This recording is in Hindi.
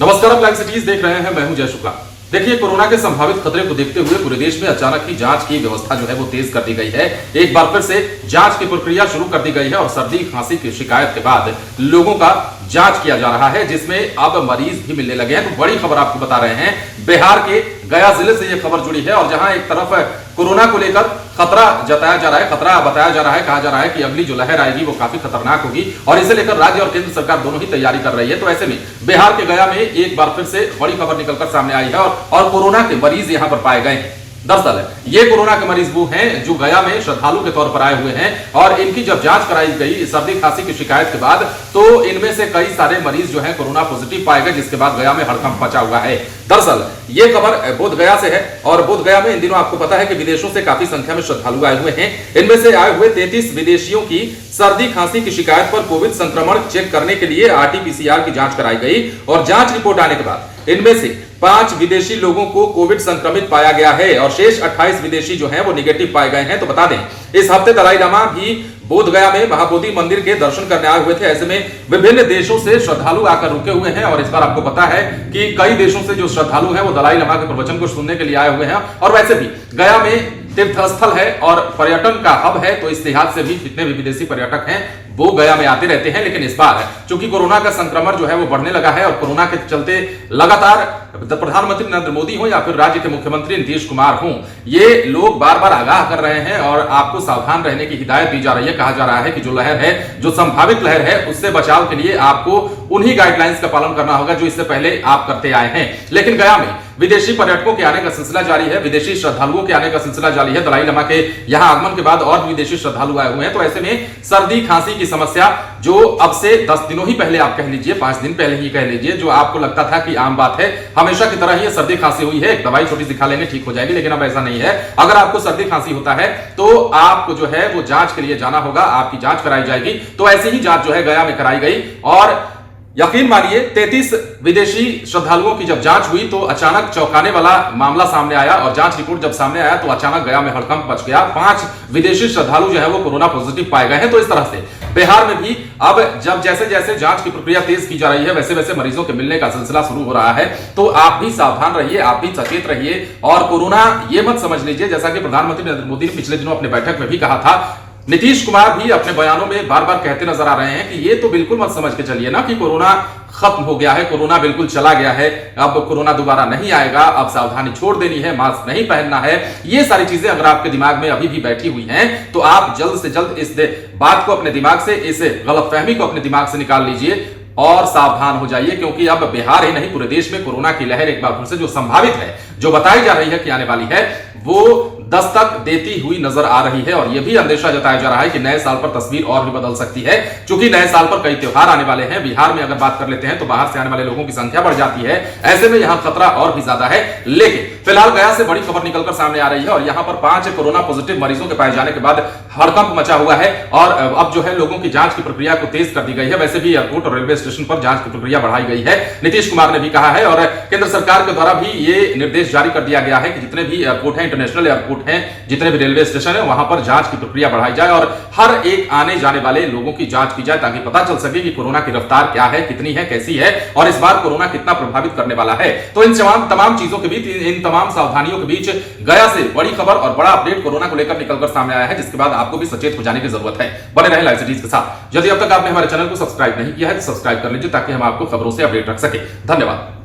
नमस्कार, आप लाइव सिटीज देख रहे हैं। मैं हूं जय शुक्ला। देखिए, कोरोना के संभावित खतरे को देखते हुए पूरे देश में अचानक ही जांच की व्यवस्था जो है वो तेज कर दी गई है। एक बार फिर से जांच की प्रक्रिया शुरू कर दी गई है और सर्दी खांसी की शिकायत के बाद लोगों का जांच किया जा रहा है, जिसमें अब मरीज भी मिलने लगे हैं। तो बड़ी खबर आपको बता रहे हैं, बिहार के गया जिले से यह खबर जुड़ी है और जहां एक तरफ कोरोना को लेकर खतरा जताया जा रहा है, खतरा बताया जा रहा है, कहा जा रहा है कि अगली जो लहर आएगी वो काफी खतरनाक होगी और इसे लेकर राज्य और केंद्र सरकार दोनों ही तैयारी कर रही है। तो ऐसे में बिहार के गया में एक बार फिर से बड़ी खबर निकलकर सामने आई है और कोरोना के मरीज यहां पर पाए गए हैं। दरअसल ये कोरोना के मरीज वो हैं जो गया में श्रद्धालु के तौर पर आए हुए हैं और इनकी जब जांच कराई गई सर्दी खांसी की शिकायत के बाद, तो इनमें से कई सारे मरीज जो हैं कोरोना पॉजिटिव पाए गए, जिसके बाद गया में हड़कंप मचा हुआ है। दरअसल ये खबर बोधगया से है और बोधगया में इन दिनों आपको पता है कि विदेशों से काफी संख्या में श्रद्धालु आए हुए हैं। इनमें से आए हुए 33 विदेशियों की सर्दी खांसी की शिकायत पर कोविड संक्रमण चेक करने के लिए आरटी-पीसीआर की जांच कराई गई और जांच रिपोर्ट आने के बाद इनमें से 5 विदेशी लोगों को कोविड संक्रमित पाया गया है और शेष 28 विदेशी जो हैं वो निगेटिव पाए गए हैं। तो बता दें, इस हफ्ते दलाई लामा भी बोधगया में महाबोधि मंदिर के दर्शन करने आए हुए थे। ऐसे में विभिन्न देशों से श्रद्धालु आकर रुके हुए हैं और इस बार आपको पता है कि कई देशों से जो श्रद्धालु हैं वो दलाई लामा के प्रवचन को सुनने के लिए आए हुए हैं। और वैसे भी गया में तीर्थस्थल है और पर्यटन का हब है, तो इस लिहाज से भी जितने भी विदेशी पर्यटक हैं वो गया में आते रहते हैं। लेकिन इस बार चूंकि कोरोना का संक्रमण जो है वो बढ़ने लगा है और कोरोना के चलते लगातार प्रधानमंत्री नरेंद्र मोदी हो या फिर राज्य के मुख्यमंत्री नीतीश कुमार हो, ये लोग बार बार आगाह कर रहे हैं और आपको सावधान रहने की हिदायत दी जा रही है। कहा जा रहा है कि जो लहर है, जो संभावित लहर है, उससे बचाव के लिए आपको उन्हीं गाइडलाइंस का पालन करना होगा जो इससे पहले आप करते आए हैं। लेकिन गया में विदेशी पर्यटकों के आने का सिलसिला जारी है, विदेशी श्रद्धालुओं के आने का सिलसिला जारी है। दलाई लामा के यहां आगमन के बाद और भी विदेशी श्रद्धालु आए हुए हैं। तो ऐसे में सर्दी खांसी की समस्या जो अब से 10 दिनों ही पहले आप कह लीजिए, 5 दिन पहले ही कह लीजिए, जो आपको लगता था कि आम बात है, हमेशा की तरह ही सर्दी खांसी हुई है, एक दवाई छोटी सी खा लेंगे ठीक हो जाएगी, लेकिन अब ऐसा नहीं है। अगर आपको सर्दी खांसी होता है तो आपको जो है वो जांच के लिए जाना होगा, आपकी जांच कराई जाएगी। तो ऐसी ही जांच जो है गया में कराई गई और यकीन मानिए 33 विदेशी श्रद्धालुओं की जब जांच हुई तो अचानक चौंकाने वाला मामला सामने आया और जांच रिपोर्ट जब सामने आया तो अचानक गया में हड़कंप मच गया। 5 विदेशी श्रद्धालु जो है वो कोरोना पॉजिटिव पाए गए हैं। तो इस तरह से बिहार में भी अब जब जैसे जैसे जांच की प्रक्रिया तेज की जा रही है, वैसे वैसे मरीजों के मिलने का सिलसिला शुरू हो रहा है। तो आप भी सावधान रहिए, आप भी सचेत रहिए और कोरोना ये मत समझ लीजिए, जैसा कि प्रधानमंत्री नरेंद्र मोदी ने पिछले दिनों अपने बैठक में भी कहा था, नीतीश कुमार भी अपने बयानों में बार बार कहते नजर आ रहे हैं कि ये तो बिल्कुल मत समझ के चलिए ना कि कोरोना खत्म हो गया है, कोरोना बिल्कुल चला गया है, अब कोरोना दोबारा नहीं आएगा, अब सावधानी छोड़ देनी है, मास्क नहीं पहनना है। ये सारी चीजें अगर आपके दिमाग में अभी भी बैठी हुई हैं तो आप जल्द से जल्द इस बात को अपने दिमाग से, इस गलतफहमी को अपने दिमाग से निकाल लीजिए और सावधान हो जाइए, क्योंकि अब बिहार ही नहीं पूरे देश में कोरोना की लहर एक बार फिर से जो संभावित है, जो बताई जा रही है कि आने वाली है, वो दस्तक देती हुई नजर आ रही है। और यह भी अंदेशा जताया जा रहा है कि नए साल पर तस्वीर और भी बदल सकती है, क्योंकि नए साल पर कई त्योहार आने वाले हैं। बिहार में अगर बात कर लेते हैं तो बाहर से आने वाले लोगों की संख्या बढ़ जाती है, ऐसे में यहां खतरा और भी ज्यादा है। लेकिन फिलहाल गया से बड़ी खबर निकलकर सामने आ रही है और यहां पर 5 कोरोना पॉजिटिव मरीजों के पाए जाने के बाद हड़कंप मचा हुआ है और अब जो है लोगों की जांच की प्रक्रिया को तेज कर दी गई है। वैसे भी एयरपोर्ट और रेलवे स्टेशन पर जांच की प्रक्रिया बढ़ाई गई है, नीतीश कुमार ने भी कहा है और केंद्र सरकार के द्वारा भी ये निर्देश जारी कर दिया गया है कि जितने भी एयरपोर्ट हैं, इंटरनेशनल एयरपोर्ट हैं, जितने भी रेलवे स्टेशन है, वहां पर जांच की प्रक्रिया बढ़ाई जाए और हर एक आने जाने वाले लोगों की जांच की जाए, ताकि पता चल सके कि कोरोना की रफ्तार क्या है, कितनी है, कैसी है और इस बार कोरोना कितना प्रभावित करने वाला है। तो इन तमाम चीजों के बीच, इन तमाम सावधानियों के बीच गया से बड़ी खबर और बड़ा अपडेट कोरोना को लेकर निकलकर सामने आया है, जिसके बाद आपको भी सचेत हो जाने की जरूरत है। बने रहे लाइव सिटीज के साथ। यदि अब तक आपने हमारे चैनल को सब्सक्राइब नहीं किया है तो सब्सक्राइब कर लीजिए, ताकि हम आपको खबरों से अपडेट रख सके। धन्यवाद।